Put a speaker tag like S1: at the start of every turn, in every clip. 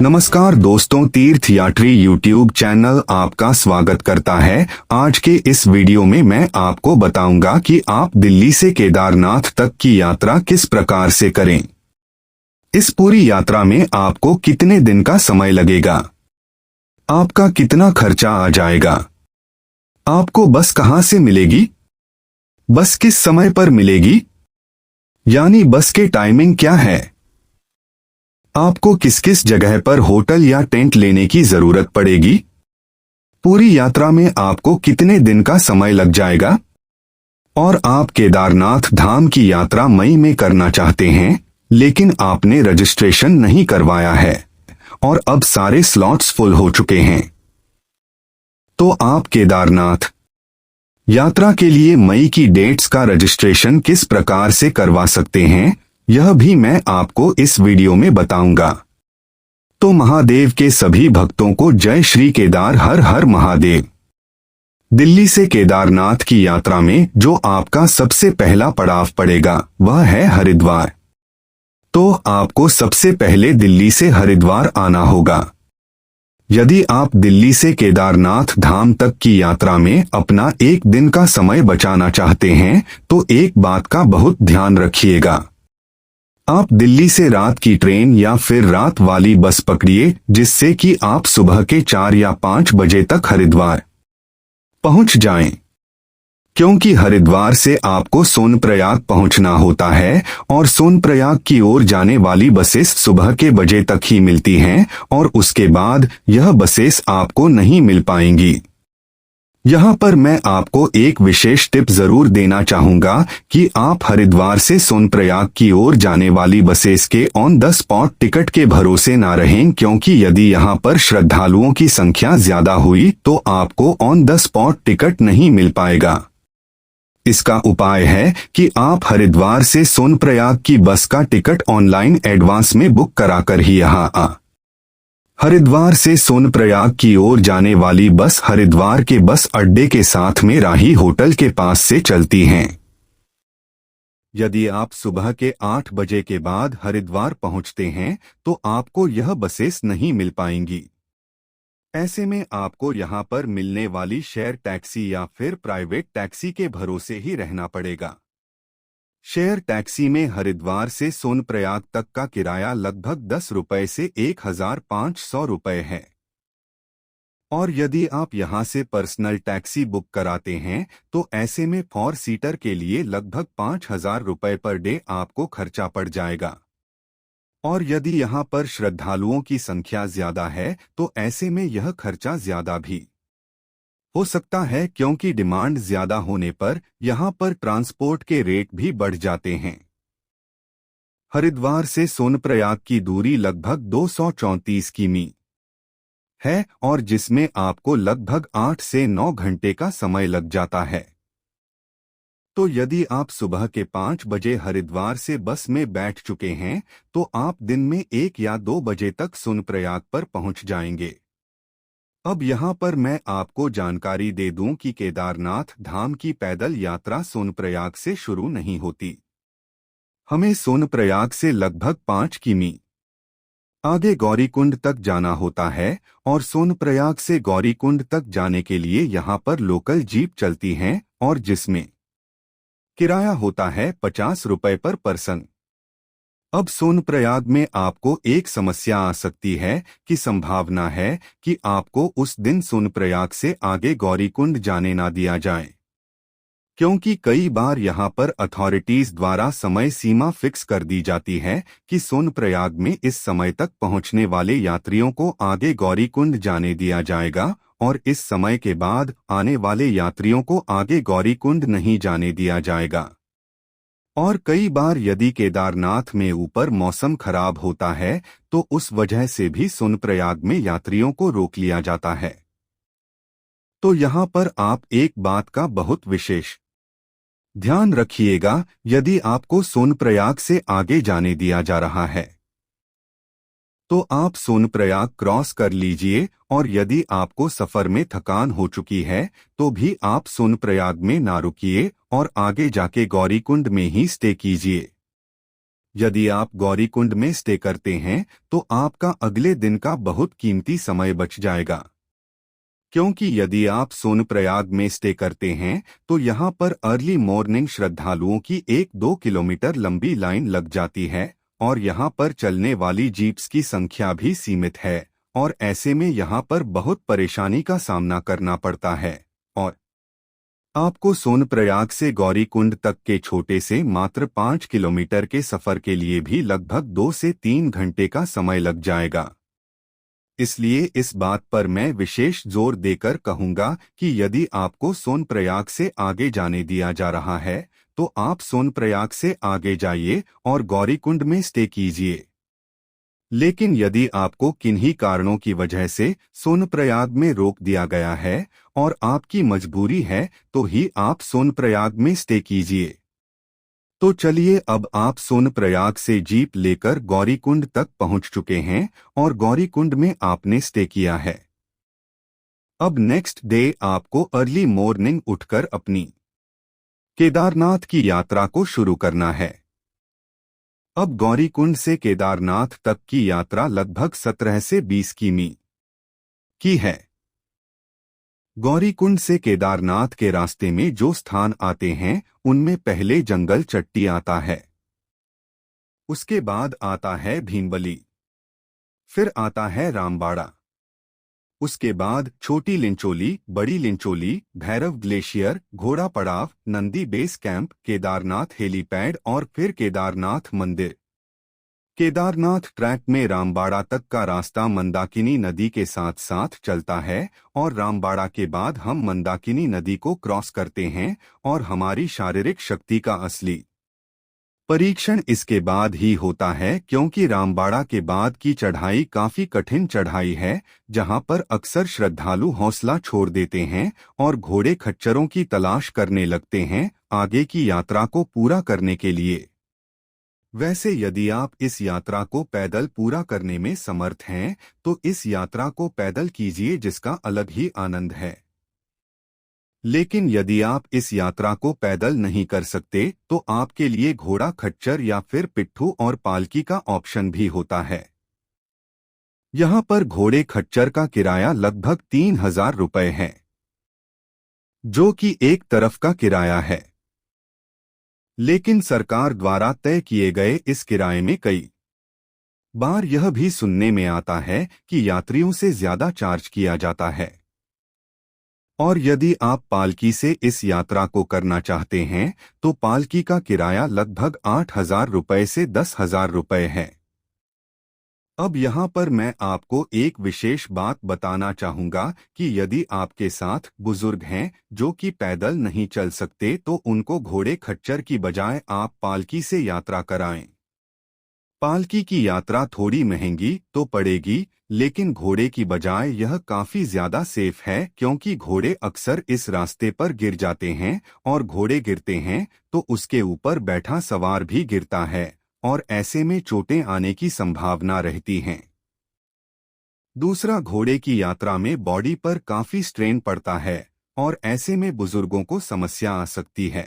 S1: नमस्कार दोस्तों, तीर्थयात्री यूट्यूब चैनल आपका स्वागत करता है। आज के इस वीडियो में मैं आपको बताऊंगा कि आप दिल्ली से केदारनाथ तक की यात्रा किस प्रकार से करें। इस पूरी यात्रा में आपको कितने दिन का समय लगेगा, आपका कितना खर्चा आ जाएगा, आपको बस कहां से मिलेगी, बस किस समय पर मिलेगी, यानी बस के टाइमिंग क्या है, आपको किस किस जगह पर होटल या टेंट लेने की जरूरत पड़ेगी, पूरी यात्रा में आपको कितने दिन का समय लग जाएगा, और आप केदारनाथ धाम की यात्रा मई में करना चाहते हैं लेकिन आपने रजिस्ट्रेशन नहीं करवाया है और अब सारे स्लॉट्स फुल हो चुके हैं, तो आप केदारनाथ यात्रा के लिए मई की डेट्स का रजिस्ट्रेशन किस प्रकार से करवा सकते हैं, यह भी मैं आपको इस वीडियो में बताऊंगा। तो महादेव के सभी भक्तों को जय श्री केदार, हर हर महादेव। दिल्ली से केदारनाथ की यात्रा में जो आपका सबसे पहला पड़ाव पड़ेगा वह है हरिद्वार। तो आपको सबसे पहले दिल्ली से हरिद्वार आना होगा। यदि आप दिल्ली से केदारनाथ धाम तक की यात्रा में अपना एक दिन का समय बचाना चाहते हैं तो एक बात का बहुत ध्यान रखिएगा। आप दिल्ली से रात की ट्रेन या फिर रात वाली बस पकड़िए जिससे कि आप सुबह के 4 या 5 बजे तक हरिद्वार पहुंच जाएं। क्योंकि हरिद्वार से आपको सोनप्रयाग पहुंचना होता है और सोनप्रयाग की ओर जाने वाली बसेस सुबह के बजे तक ही मिलती हैं और उसके बाद यह बसेस आपको नहीं मिल पाएंगी। यहाँ पर मैं आपको एक विशेष टिप जरूर देना चाहूंगा कि आप हरिद्वार से सोनप्रयाग की ओर जाने वाली बसेस के ऑन द स्पॉट टिकट के भरोसे ना रहें, क्योंकि यदि यहाँ पर श्रद्धालुओं की संख्या ज्यादा हुई तो आपको ऑन द स्पॉट टिकट नहीं मिल पाएगा। इसका उपाय है कि आप हरिद्वार से सोनप्रयाग की बस का टिकट ऑनलाइन एडवांस में बुक कराकर ही यहाँ आ। हरिद्वार से सोनप्रयाग की ओर जाने वाली बस हरिद्वार के बस अड्डे के साथ में राही होटल के पास से चलती हैं। यदि आप सुबह के 8 बजे के बाद हरिद्वार पहुंचते हैं तो आपको यह बसेस नहीं मिल पाएंगी। ऐसे में आपको यहां पर मिलने वाली शेयर टैक्सी या फिर प्राइवेट टैक्सी के भरोसे ही रहना पड़ेगा। शेयर टैक्सी में हरिद्वार से सोनप्रयाग तक का किराया लगभग 10 रुपए से 1500 रुपए है। और यदि आप यहां से पर्सनल टैक्सी बुक कराते हैं तो ऐसे में 4 सीटर के लिए लगभग 5000 रुपए पर डे आपको खर्चा पड़ जाएगा। और यदि यहां पर श्रद्धालुओं की संख्या ज्यादा है तो ऐसे में यह खर्चा ज्यादा भी हो सकता है, क्योंकि डिमांड ज्यादा होने पर यहां पर ट्रांसपोर्ट के रेट भी बढ़ जाते हैं। हरिद्वार से सोनप्रयाग की दूरी लगभग 234 किमी है और जिसमें आपको लगभग 8 से 9 घंटे का समय लग जाता है। तो यदि आप सुबह के 5 बजे हरिद्वार से बस में बैठ चुके हैं तो आप दिन में 1 या 2 बजे तक सोनप्रयाग पर पहुंच जाएंगे। अब यहाँ पर मैं आपको जानकारी दे दूं कि केदारनाथ धाम की पैदल यात्रा सोनप्रयाग से शुरू नहीं होती। हमें सोनप्रयाग से लगभग 5 किमी आगे गौरीकुंड तक जाना होता है और सोनप्रयाग से गौरीकुंड तक जाने के लिए यहाँ पर लोकल जीप चलती हैं और जिसमें किराया होता है 50 रुपए पर पर्सन। अब सोनप्रयाग में आपको एक समस्या आ सकती है कि संभावना है कि आपको उस दिन सोनप्रयाग से आगे गौरीकुंड जाने ना दिया जाए, क्योंकि कई बार यहां पर अथॉरिटीज द्वारा समय सीमा फिक्स कर दी जाती है कि सोनप्रयाग में इस समय तक पहुंचने वाले यात्रियों को आगे गौरीकुंड जाने दिया जाएगा और इस समय के बाद आने वाले यात्रियों को आगे गौरीकुंड नहीं जाने दिया जाएगा। और कई बार यदि केदारनाथ में ऊपर मौसम खराब होता है तो उस वजह से भी सोनप्रयाग में यात्रियों को रोक लिया जाता है। तो यहाँ पर आप एक बात का बहुत विशेष ध्यान रखिएगा, यदि आपको सोनप्रयाग से आगे जाने दिया जा रहा है तो आप सोनप्रयाग क्रॉस कर लीजिए और यदि आपको सफर में थकान हो चुकी है तो भी आप सोनप्रयाग में ना रुकिए और आगे जाके गौरीकुंड में ही स्टे कीजिए। यदि आप गौरीकुंड में स्टे करते हैं तो आपका अगले दिन का बहुत कीमती समय बच जाएगा, क्योंकि यदि आप सोनप्रयाग में स्टे करते हैं तो यहाँ पर अर्ली मॉर्निंग श्रद्धालुओं की 1-2 किलोमीटर लंबी लाइन लग जाती है और यहाँ पर चलने वाली जीप्स की संख्या भी सीमित है और ऐसे में यहाँ पर बहुत परेशानी का सामना करना पड़ता है और आपको सोनप्रयाग से गौरीकुंड तक के छोटे से मात्र 5 किलोमीटर के सफर के लिए भी लगभग 2 से 3 घंटे का समय लग जाएगा। इसलिए इस बात पर मैं विशेष जोर देकर कहूंगा कि यदि आपको सोनप्रयाग से आगे जाने दिया जा रहा है तो आप सोनप्रयाग से आगे जाइए और गौरीकुंड में स्टे कीजिए। लेकिन यदि आपको किन्हीं कारणों की वजह से सोनप्रयाग में रोक दिया गया है और आपकी मजबूरी है तो ही आप सोनप्रयाग में स्टे कीजिए। तो चलिए, अब आप सोनप्रयाग से जीप लेकर गौरीकुंड तक पहुंच चुके हैं और गौरीकुंड में आपने स्टे किया है। अब नेक्स्ट डे आपको अर्ली मॉर्निंग उठकर अपनी केदारनाथ की यात्रा को शुरू करना है। अब गौरीकुंड से केदारनाथ तक की यात्रा लगभग 17 से 20 किमी की है। गौरीकुंड से केदारनाथ के रास्ते में जो स्थान आते हैं उनमें पहले जंगल चट्टी आता है, उसके बाद आता है भीमबली, फिर आता है रामबाड़ा, उसके बाद छोटी लिंचोली, बड़ी लिंचोली, भैरव ग्लेशियर, घोड़ा पड़ाव, Nandi base camp, Kedarnath helipad और फिर केदारनाथ मंदिर। केदारनाथ ट्रैक में रामबाड़ा तक का रास्ता मंदाकिनी नदी के साथ साथ चलता है और रामबाड़ा के बाद हम मंदाकिनी नदी को क्रॉस करते हैं और हमारी शारीरिक शक्ति का असली परीक्षण इसके बाद ही होता है, क्योंकि रामबाड़ा के बाद की चढ़ाई काफी कठिन चढ़ाई है जहां पर अक्सर श्रद्धालु हौसला छोड़ देते हैं और घोड़े खच्चरों की तलाश करने लगते हैं आगे की यात्रा को पूरा करने के लिए। वैसे यदि आप इस यात्रा को पैदल पूरा करने में समर्थ हैं तो इस यात्रा को पैदल कीजिए, जिसका अलग ही आनंद है। लेकिन यदि आप इस यात्रा को पैदल नहीं कर सकते तो आपके लिए घोड़ा खच्चर या फिर पिट्ठू और पालकी का ऑप्शन भी होता है। यहाँ पर घोड़े खच्चर का किराया लगभग 3000 रुपये है, जो कि एक तरफ का किराया है। लेकिन सरकार द्वारा तय किए गए इस किराए में कई बार यह भी सुनने में आता है कि यात्रियों से ज्यादा चार्ज किया जाता है। और यदि आप पालकी से इस यात्रा को करना चाहते हैं तो पालकी का किराया लगभग 8000 रुपये से 10,000 रुपये है। अब यहाँ पर मैं आपको एक विशेष बात बताना चाहूँगा कि यदि आपके साथ बुजुर्ग हैं जो कि पैदल नहीं चल सकते तो उनको घोड़े खच्चर की बजाय आप पालकी से यात्रा कराएं। पालकी की यात्रा थोड़ी महंगी तो पड़ेगी, लेकिन घोड़े की बजाय यह काफी ज्यादा सेफ है, क्योंकि घोड़े अक्सर इस रास्ते पर गिर जाते हैं और घोड़े गिरते हैं तो उसके ऊपर बैठा सवार भी गिरता है और ऐसे में चोटें आने की संभावना रहती हैं। दूसरा, घोड़े की यात्रा में बॉडी पर काफी स्ट्रेन पड़ता है और ऐसे में बुजुर्गों को समस्या आ सकती है।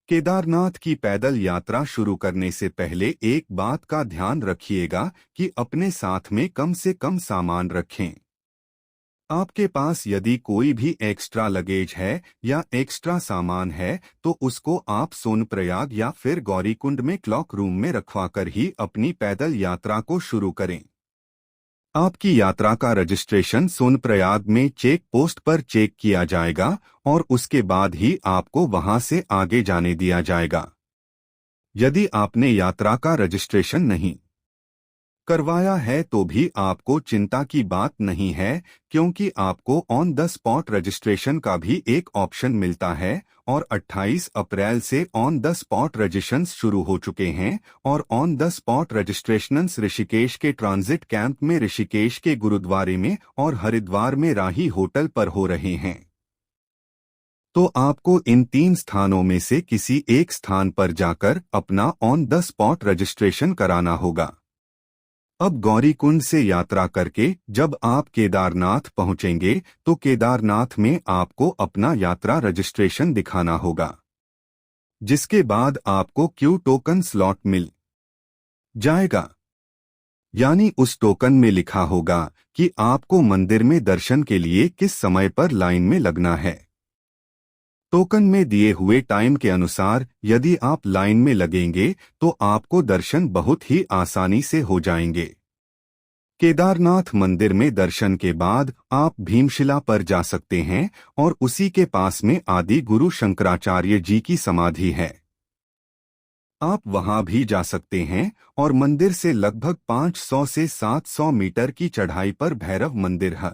S1: केदारनाथ की पैदल यात्रा शुरू करने से पहले एक बात का ध्यान रखिएगा कि अपने साथ में कम से कम सामान रखें। आपके पास यदि कोई भी एक्स्ट्रा लगेज है या एक्स्ट्रा सामान है तो उसको आप सोनप्रयाग या फिर गौरीकुंड में क्लॉक रूम में रखवाकर ही अपनी पैदल यात्रा को शुरू करें। आपकी यात्रा का रजिस्ट्रेशन सोनप्रयाग में चेक पोस्ट पर चेक किया जाएगा और उसके बाद ही आपको वहां से आगे जाने दिया जाएगा। यदि आपने यात्रा का रजिस्ट्रेशन नहीं करवाया है तो भी आपको चिंता की बात नहीं है, क्योंकि आपको ऑन द स्पॉट रजिस्ट्रेशन का भी एक ऑप्शन मिलता है और 28 अप्रैल से ऑन द स्पॉट रजिस्ट्रेशंस शुरू हो चुके हैं और on the spot registrations Rishikesh के ट्रांजिट कैंप में, ऋषिकेश के गुरुद्वारे में और हरिद्वार में राही होटल पर हो रहे हैं। तो आपको इन 3 स्थानों में से किसी एक स्थान पर जाकर अपना ऑन द स्पॉट रजिस्ट्रेशन कराना होगा। अब गौरीकुंड से यात्रा करके जब आप केदारनाथ पहुंचेंगे तो केदारनाथ में आपको अपना यात्रा रजिस्ट्रेशन दिखाना होगा। जिसके बाद आपको क्यू टोकन स्लॉट मिल जाएगा। यानी उस टोकन में लिखा होगा कि आपको मंदिर में दर्शन के लिए किस समय पर लाइन में लगना है। टोकन में दिए हुए टाइम के अनुसार यदि आप लाइन में लगेंगे तो आपको दर्शन बहुत ही आसानी से हो जाएंगे। केदारनाथ मंदिर में दर्शन के बाद आप भीमशिला पर जा सकते हैं और उसी के पास में आदि गुरु शंकराचार्य जी की समाधि है। आप वहां भी जा सकते हैं और मंदिर से लगभग 500 से 700 मीटर की चढ़ाई पर भैरव मंदिर है।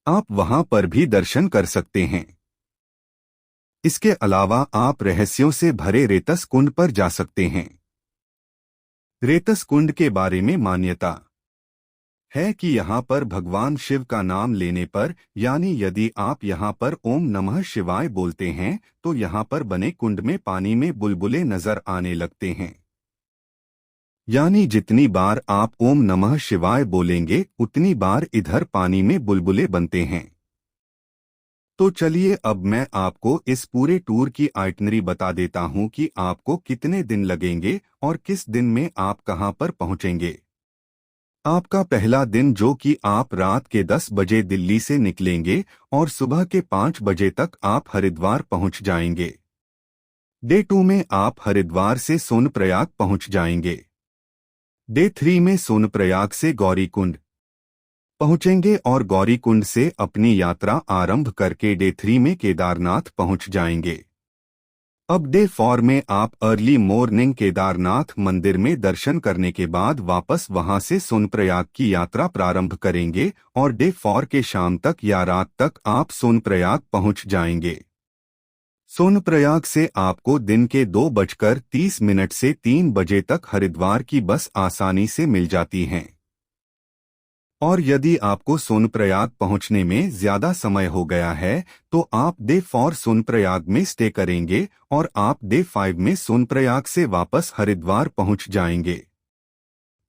S1: आप वहां पर भी दर्शन कर सकते हैं। इसके अलावा आप रहस्यों से भरे रेतस कुंड पर जा सकते हैं। रेतस कुंड के बारे में मान्यता है कि यहाँ पर भगवान शिव का नाम लेने पर, यानी यदि आप यहाँ पर ओम नमः शिवाय बोलते हैं तो यहाँ पर बने कुंड में पानी में बुलबुले नजर आने लगते हैं। यानी जितनी बार आप ओम नमः शिवाय बोलेंगे उतनी बार इधर पानी में बुलबुले बनते हैं। तो चलिए अब मैं आपको इस पूरे टूर की आइटनरी बता देता हूँ कि आपको कितने दिन लगेंगे और किस दिन में आप कहाँ पर पहुँचेंगे। आपका पहला दिन जो कि आप रात के 10 बजे दिल्ली से निकलेंगे और सुबह के 5 बजे तक आप हरिद्वार पहुंच जाएंगे। डे 2 में आप हरिद्वार से सोनप्रयाग पहुंच जाएंगे। डे 3 में सोनप्रयाग से गौरीकुंड पहुंचेंगे और गौरीकुंड से अपनी यात्रा आरंभ करके डे 3 में केदारनाथ पहुंच जाएंगे। अब डे 4 में आप अर्ली मॉर्निंग केदारनाथ मंदिर में दर्शन करने के बाद वापस वहां से सोनप्रयाग की यात्रा प्रारंभ करेंगे और डे 4 के शाम तक या रात तक आप सोनप्रयाग पहुंच जाएंगे। सोनप्रयाग से आपको दिन के 2:30 से 3 बजे तक हरिद्वार की बस आसानी से मिल जाती हैं। और यदि आपको सोनप्रयाग पहुंचने में ज्यादा समय हो गया है तो आप डे 4 सोनप्रयाग में स्टे करेंगे और आप डे 5 में सोनप्रयाग से वापस हरिद्वार पहुंच जाएंगे।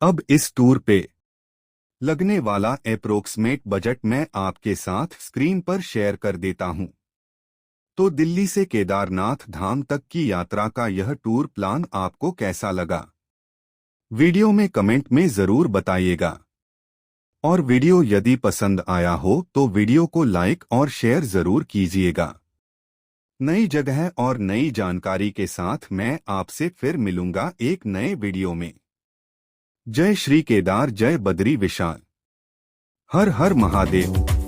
S1: अब इस टूर पे लगने वाला एप्रोक्सीमेट बजट मैं आपके साथ स्क्रीन पर शेयर कर देता हूं। तो दिल्ली से केदारनाथ धाम तक की यात्रा का यह टूर प्लान आपको कैसा लगा, वीडियो में कमेंट में जरूर बताइएगा। और वीडियो यदि पसंद आया हो तो वीडियो को लाइक और शेयर जरूर कीजिएगा। नई जगह और नई जानकारी के साथ मैं आपसे फिर मिलूंगा एक नए वीडियो में। जय श्री केदार, जय बद्री विशाल, हर हर महादेव।